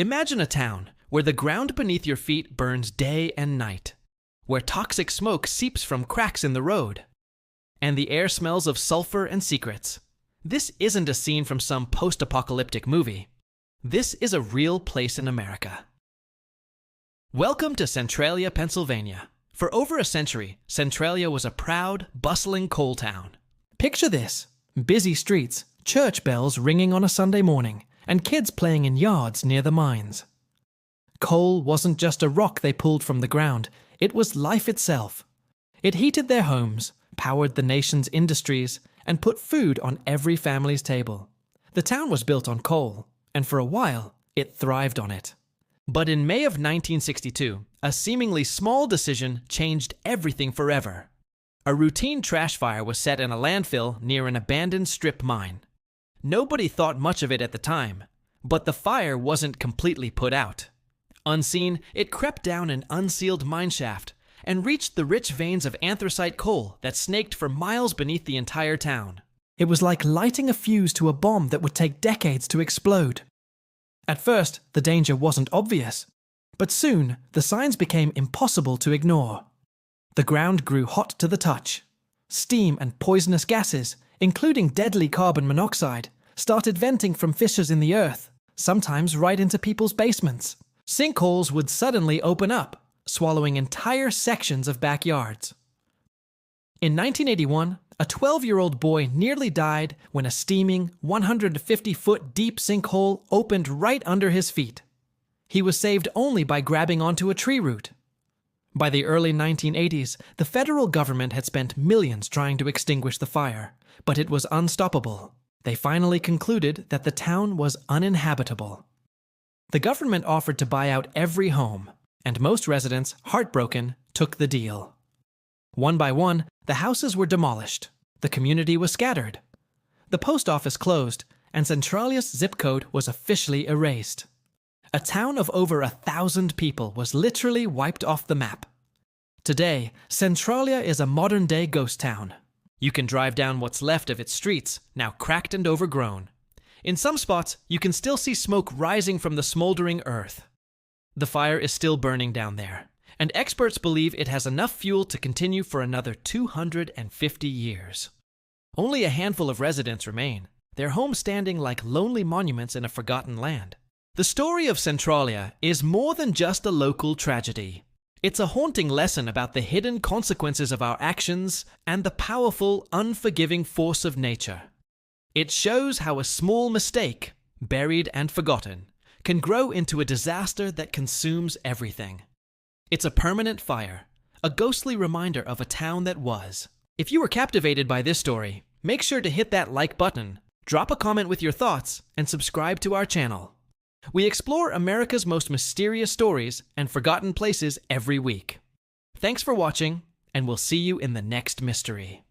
Imagine a town where the ground beneath your feet burns day and night, where toxic smoke seeps from cracks in the road, and the air smells of sulfur and secrets. This isn't a scene from some post-apocalyptic movie. This is a real place in America. Welcome to Centralia, Pennsylvania. For over a century, Centralia was a proud, bustling coal town. Picture this: busy streets, church bells ringing on a Sunday morning, and kids playing in yards near the mines. Coal wasn't just a rock they pulled from the ground, it was life itself. It heated their homes, powered the nation's industries, and put food on every family's table. The town was built on coal, and for a while, it thrived on it. But in May of 1962, a seemingly small decision changed everything forever. A routine trash fire was set in a landfill near an abandoned strip mine. Nobody thought much of it at the time, but the fire wasn't completely put out. Unseen, it crept down an unsealed mine shaft and reached the rich veins of anthracite coal that snaked for miles beneath the entire town. It was like lighting a fuse to a bomb that would take decades to explode. At first, the danger wasn't obvious, but soon the signs became impossible to ignore. The ground grew hot to the touch. Steam and poisonous gases, including deadly carbon monoxide, started venting from fissures in the earth, sometimes right into people's basements. Sinkholes would suddenly open up, swallowing entire sections of backyards. In 1981, a 12-year-old boy nearly died when a steaming, 150-foot deep sinkhole opened right under his feet. He was saved only by grabbing onto a tree root. By the early 1980s, the federal government had spent millions trying to extinguish the fire, but it was unstoppable. They finally concluded that the town was uninhabitable. The government offered to buy out every home, and most residents, heartbroken, took the deal. One by one, the houses were demolished. The community was scattered. The post office closed, and Centralia's zip code was officially erased. A town of over 1,000 people was literally wiped off the map. Today, Centralia is a modern-day ghost town. You can drive down what's left of its streets, now cracked and overgrown. In some spots, you can still see smoke rising from the smoldering earth. The fire is still burning down there, and experts believe it has enough fuel to continue for another 250 years. Only a handful of residents remain, their homes standing like lonely monuments in a forgotten land. The story of Centralia is more than just a local tragedy. It's a haunting lesson about the hidden consequences of our actions and the powerful, unforgiving force of nature. It shows how a small mistake, buried and forgotten, can grow into a disaster that consumes everything. It's a permanent fire, a ghostly reminder of a town that was. If you were captivated by this story, make sure to hit that like button, drop a comment with your thoughts, and subscribe to our channel. We explore America's most mysterious stories and forgotten places every week. Thanks for watching, and we'll see you in the next mystery.